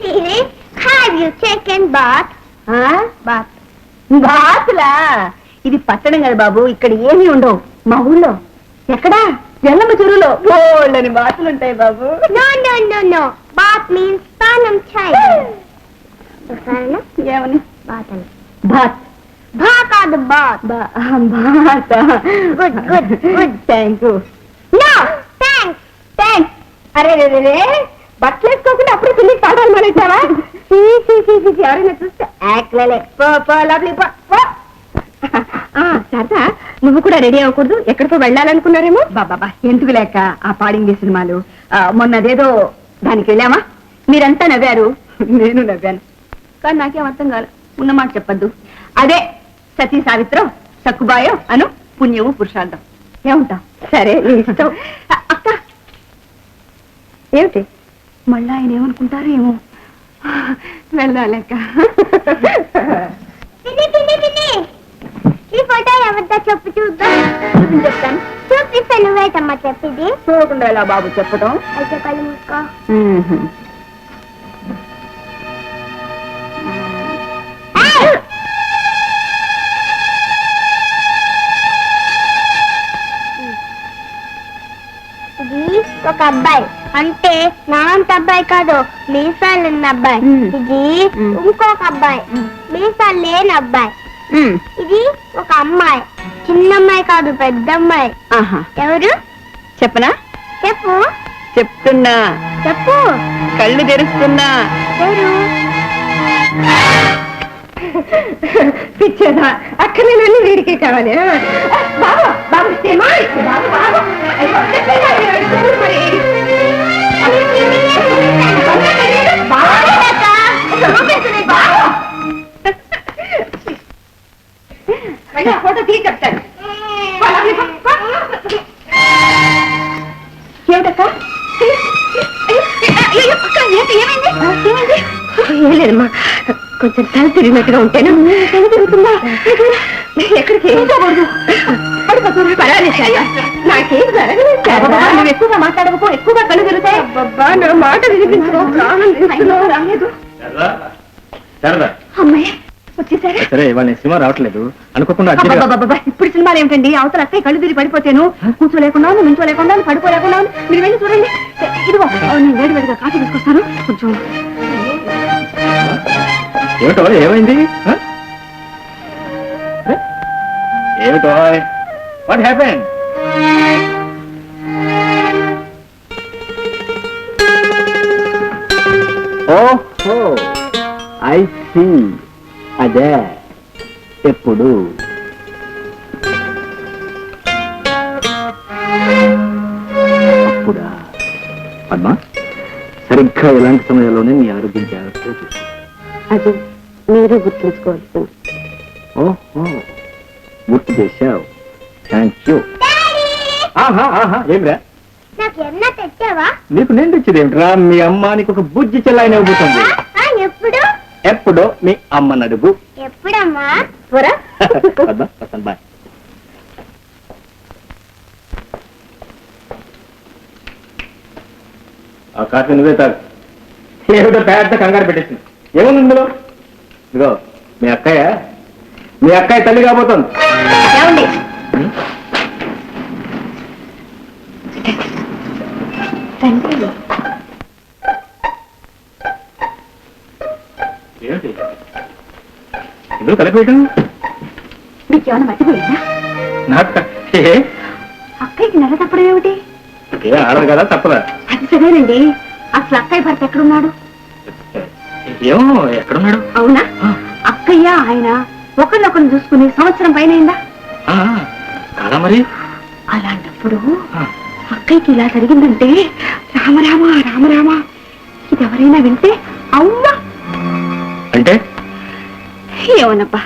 Have you taken bath? Bath బాతులా? ఇది పట్టణం కదా బాబు, ఇక్కడ ఏమీ ఉండవు. మా ఊళ్ళో ఎక్కడా ఎల్లమ్మ చెరువులో బోళ్ళని బాతులు ఉంటాయి బాబు. No, no, no, no. Bath means స్నానం చేయడం. ఏమని? బాత్ అని. బాత్ భా కాదు bath. Bath. Good good good. Thank you. No thanks. Thanks. అరే రే రే, బట్టలు వేసుకోకుండా అప్పుడే పిల్లికి పాఠాలు మానేసావా? ఎవరైనా చూస్తే యాక్లలే. సరదా నువ్వు కూడా రెడీ అవ్వకూడదు? ఎక్కడికో వెళ్ళాలనుకున్నారేమో. బాబా ఎందుకు లేక ఆ పాడింగి సినిమాలు, మొన్నదేదో దానికి వెళ్ళామా? మీరంతా నవ్వారు, నేను నవ్వాను. కానీ నాకేం అర్థం కాదు. ఉన్నమాట చెప్పద్దు. అదే సతీ సావిత్రం సక్కుబాయో అను పుణ్యము పురుషార్థం. ఏమంటాం? సరే నీ ఇష్టం. అక్క ఏమిటి మళ్ళా ఆయన ఏమనుకుంటారు ఏమో. వెళ్ళాలేక. ఈ ఫోటో ఎవరితో చెప్పు చూద్దాం. చెప్తాను. చూపిస్తే నువ్వేటమ్మా చెప్పింది. చూడకుండా ఎలా బాబు చెప్పడం? అయితే కళ్ళు మూసుకో. ఇది ఒక అబ్బాయి, అంటే నా అంత అబ్బాయి కాదు, మీసాలు ఉన్న అబ్బాయి. ఇది ఇంకొక అబ్బాయి, మీసాలు లేని అబ్బాయి. ఇది ఒక అమ్మాయి, చిన్న అమ్మాయి కాదు పెద్ద అమ్మాయి. ఎవరు చెప్పనా? చెప్పు. చెప్తున్నా. చెప్పు. కళ్ళు తెరుస్తున్నా. ఎవరు? పిచ్చేదా? అక్కడ నేను వీడికే కావాలి. బాబా బాబు ఫోటో తీ చెప్తాను. ఏమిటక్క? ఏం లేదమ్మా, కొంచెం తల తిరిగినట్టుగా ఉంటాను. తల తిరుగుతుందా? ఎక్కడికి నాకేం జరగలేదు. నువ్వు ఎక్కువగా మాట్లాడకపో, ఎక్కువగా కళ్ళు తిరుగుతాయి. అబ్బా నా మాట వినిపించు. రాలేదు. అమ్మాయి వచ్చేసారా? సరే ఇవాళ సినిమా రావట్లేదు అనుకోకుండా. ఇప్పుడు సినిమాలు ఏమిటండి? అవతల అక్కయ్య కళ్ళు తిరిగి పడిపోతాను. కూర్చోలేకుండా నించోలేకుండా పడుకోలేకుండా. మీరు వెళ్ళి చూడండి. ఇదిగో నేను వేడి వేడిగా కాఫీ తీసుకొస్తాను. కొంచెం ఏమిటో ఏమైంది? ఏమిటో వాట్ హ్యాపెన్? ఓహో ఐ సీ. అదే ఎప్పుడు? అప్పుడా? పద్మా, సరిగ్గా ఇలాంటి సమయంలోనే నీ ఆరోగ్యం జాగ్రత్తగా చూసుకో. అది మీరు గుర్తుంచుకోవాల్సింది. ఓహో గుర్తు చేశావు. Thank you. ఏమిరా? నాకు ఎన్న తెచ్చావా? నీకు నేను తెచ్చేది ఏమిట్రా? మీ అమ్మ నీకు ఒక బుజ్జి చెల్లాయిని ఇవ్వబోతుంది. ఎప్పుడు? ఎప్పుడో మీ అమ్మ నడుగు. ఎప్పుడమ్మా? బాయ్. ఆ కాఫీ నువ్వే తాగు. ఏమిటో పెద్ద కంగారు పెట్టేసింది. ఏముంది ఇందులో? ఇదిగో మీ అక్కయ్య తల్లి కాబోతుంది. ఏమండి? ఏమిటి ఇందులో కలిపేయటం? మీకు ఏమైనా మర్చిపోయిందా? నాకు అక్కయ్యకి నెల తప్పడం ఏమిటి? ఏ ఆడదు కదా, తప్పదా? అది సరేనండి. అసలు అక్కయ్య భర్త ఎక్కడున్నాడు? ఏమో ఎక్కడున్నాడు? అవునా? అక్కయ్య ఆయన ఒకరినొకరు చూసుకుని సంవత్సరం పైన అయిందా? కాదా మరి? అలాంటప్పుడు అక్కయ్యకి ఇలా జరిగిందంటే రామరామ రామరామ, ఇది ఎవరైనా వింటే అవ్వా అంటే ఏమోనబ్బా.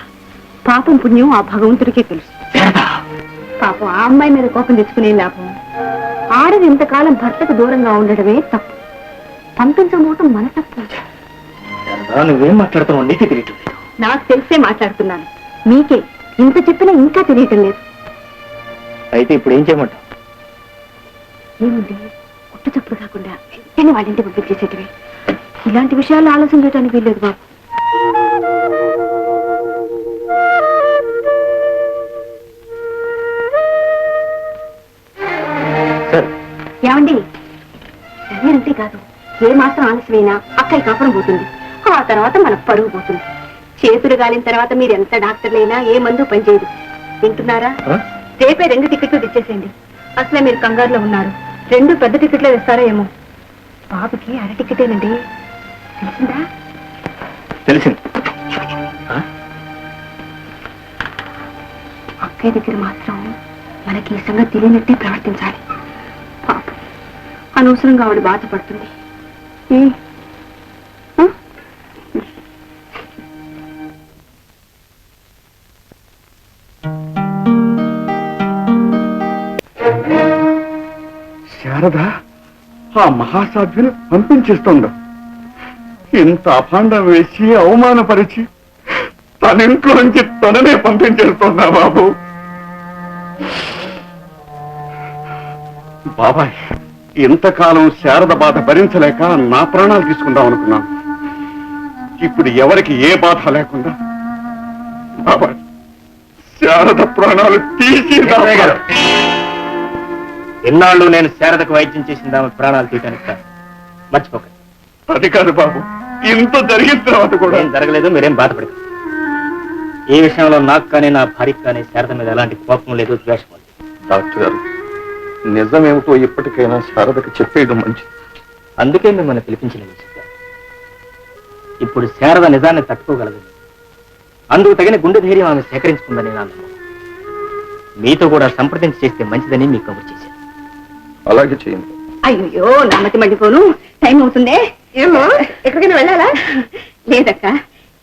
పాపం పుణ్యం ఆ భగవంతుడికే తెలుసు. పాపం ఆ అమ్మాయి మీద కోపం తెచ్చుకునే లాభం. ఆడది ఇంతకాలం భర్తకు దూరంగా ఉండడమే తప్పు. పంపించమోటం మన తప్పు. నువ్వేం మాట్లాడుతున్నావు? నీకే తెలియటం లేదు. నాకు తెలిసే మాట్లాడుతున్నాను. మీకే ఇంత చెప్పినా ఇంకా తెలియటం లేదు. అయితే ఇప్పుడు ఏం చేయమంటావు? ఏముంది, పుట్టు చప్పుడు కాకుండా వెంటనే వాళ్ళ ఇంటికి పంపించేసేటివి. ఇలాంటి విషయాలు ఆలోచన చేయడానికి వీల్లేదు బాబు. ఏమండి, అంటే కాదు, ఏ మాత్రం ఆలస్యమైనా అక్కయ్య కాపురం పోతుంది. ఆ తర్వాత మనకు పరుగు పోతుంది. చేతులు గాలిన తర్వాత మీరు ఎంత డాక్టర్లైనా ఏ మందు పనిచేయదు. వింటున్నారా? రేపే 2 టికెట్లు తెచ్చేసేయండి. అసలే మీరు కంగారులో ఉన్నారు. 2 పెద్ద టికెట్లే తెస్తారా ఏమో. బాబుకి అర టికెటేనండి. తెలిసిందా? తెలిసింది. అక్కయ్య దగ్గర మాత్రం మనకి ఈ సంగతి తెలియనట్టే ప్రవర్తించాలి. పాపం, అనవసరంగా ఆవిడ బాధపడుతుంది. శారద ఆ మహాసాధ్యుని పంపించేస్తుండ. ఇంత అభాండం వేసి అవమానపరిచి తన ఇంట్లోంచి తననే పంపించేస్తున్నా బాబు. బాబాయ్, ఇంతకాలం శారద బాధ భరించలేక నా ప్రాణాలు తీసుకుందాం అనుకున్నాను. ఇప్పుడు ఎవరికి ఏ బాధ లేకుండా బాబాయ్ శారద ప్రాణాలు తీసి ఎన్నాళ్ళు నేను శారదకు వైద్యం చేసిందా ప్రాణాలు తీయటానికి కాదు. మర్చిపోక. అది కాదు బాబు, ఇంత జరిగిన తర్వాత కూడా ఏం జరగలేదు, మీరేం బాధపడదు. ఈ విషయంలో నాకు కానీ నా భార్యకు కానీ శారద మీద ఎలాంటి కోపం లేదు, ద్వేషం లేదు. డాక్టర్ గారు, నిజమేమిటో ఇప్పటికైనా శారదకు చెప్పేయడం మంచిది. అందుకే మిమ్మల్ని పిలిపించిన చెప్పాను. ఇప్పుడు శారద నిజాన్ని తట్టుకోగలదు. అందుకు తగిన గుండె ధైర్యం ఆమె సేకరించుకుందని నా నమ్మకం. మీతో కూడా సంప్రదించి చేస్తే మంచిదని మీకు కబురు చేశాను. అలాగే చేయండి. అయ్యో, నామతి మండిపోను. టైం అవుతుందే. ఏమో, ఎక్కడికైనా వెళ్ళాలా? లేదక్క,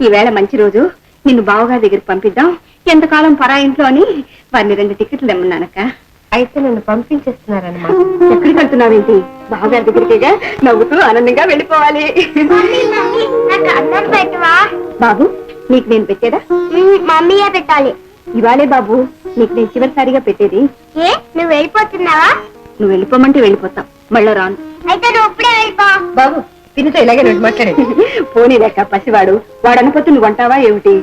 ఈవేళ మంచి రోజు. నిన్ను బావగారి దగ్గరికి పంపిద్దాం. ఎంతకాలం పరా ఇంట్లో అని వారిని 2 టికెట్లు తెమ్మన్నానక్క. అయితే నన్ను పంపించేస్తున్నారన్నమాట. ఎక్కడికి వెళ్తున్నావేంటి? బావగారి దగ్గరికేగా. నవ్వుతూ ఆనందంగా వెళ్ళిపోవాలి. అన్నం పెట్టవా? బాబు, నీకు నేను పెట్టేదా? మమ్మీయే పెట్టాలి. ఇవాళే బాబు నీకు నేను చివరిసారిగా పెట్టేది. ఏ, నువ్వు వెళ్ళిపోతున్నావా? నువ్వు వెళ్ళిపోమంటే వెళ్ళిపోతావు, మళ్ళా రాను. అయితే నువ్వు ఇప్పుడే వెళ్ళిపో. బాబు, పిన్నితో ఇలాగే నువ్వు మాట్లాడేది. పోనీ లెక్క పసివాడు, వాడు అనపోతే నువ్వు అంటావా ఏమిటి?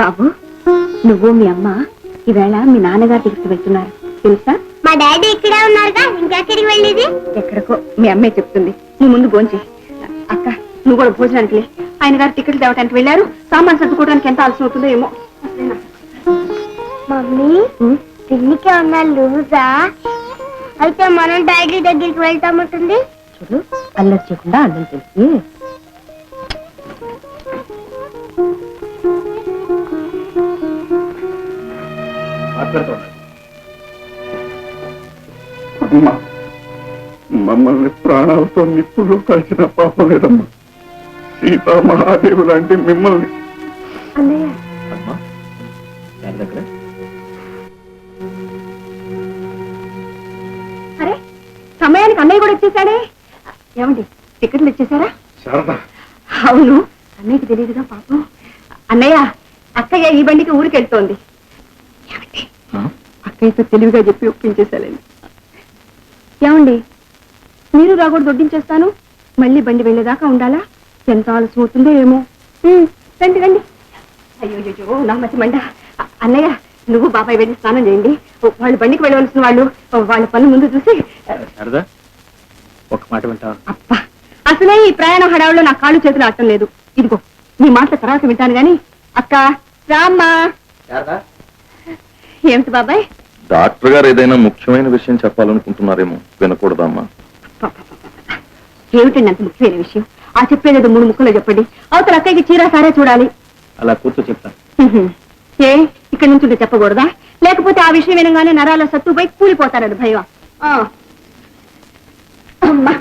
బాబు, నువ్వు మీ అమ్మ ఈవేళ మీ నాన్నగారి దగ్గరికి వెళ్తున్నారు తెలుసా? మా డాడీ ఇక్కడే ఉన్నారుగా, ఇంకెక్కడికి వెళ్ళేది? ఎక్కడికో మీ అమ్మే చెప్తుంది. నువ్వు ముందు భోంచే. అక్క, నువ్వు కూడా భోజనానికి లే. ఆయన గారు టికెట్లు తేవటానికి వెళ్ళారు. సామాన్ సర్దుకోవడానికి ఎంత ఆలస్యం అవుతుందో ఏమో. మమ్మీ, పిన్నికి ఉన్న లూజా? అయితే మనం డాడీ దగ్గరికి వెళ్తామంటుంది. చూడు, అల్లరి చేయకుండా అల్లం తెలిసి. అమ్మా, మమ్మల్ని ప్రాణాలతో నిప్పులు కలిసిన పాపం లేదమ్మా. సీతా మహాదేవి లాంటి మిమ్మల్ని. అన్నయ్య, అమ్మా, శారద ఎక్కడ? అరే, సమయానికి అన్నయ్య కూడా వచ్చేసాడే. ఏమండి, టికెట్లు ఇచ్చేసారా? శారద, అవును, అన్నయ్యకి తెలియదుగా పాపం. అన్నయ్య, అక్కయ్య ఈ బండికి ఊరికి వెళ్తోంది. ఏమండి, అక్కయ్యతో తెలివిగా చెప్పి ఒప్పించేసాలండి. ఏమండి, మీరు రాకూడదు, దొడ్డించేస్తాను. మళ్ళీ బండి వెళ్ళేదాకా ఉండాలా? ఎంత ఆలస్యం అవుతుందో ఏమో. రండి రండి. అయ్యో, నా మతి మండ. అన్నయ్య, నువ్వు బాబాయ్ వెళ్ళి స్నానం చేయండి. వాళ్ళు బండికి వెళ్ళవలసిన వాళ్ళు వాళ్ళ పనులు ముందు చూసి. శారద, ఒక మాట వింటావా? అప్ప, అసలే ఈ ప్రయాణ హడావుల్లో నా కాళ్ళు చేతులు ఆడటం లేదు. ఇదిగో నీ మాటల తర్వాత వింటాను గాని. అక్క, రామ్మా. శారద, ఏమిటి బాబాయ్? డాక్టర్ గారు ఏదైనా ముఖ్యమైన విషయం చెప్పాలనుకుంటున్నారేమో, వినకూడదమ్మా. ఏమిటండి అంత ముఖ్యమైన విషయం? ఆ చెప్పేదేదో 3 ముక్కలో చెప్పండి. అవతల అక్కడికి చీరా సారే చూడాలి. అలా కూర్చో చెప్తాను. ఏ, ఇక్కడి నుంచి చెప్పకూడదా? లేకపోతే ఆ విషయం వినగానే నరాల సత్తుపై కూలిపోతారని భయం. అమ్మా,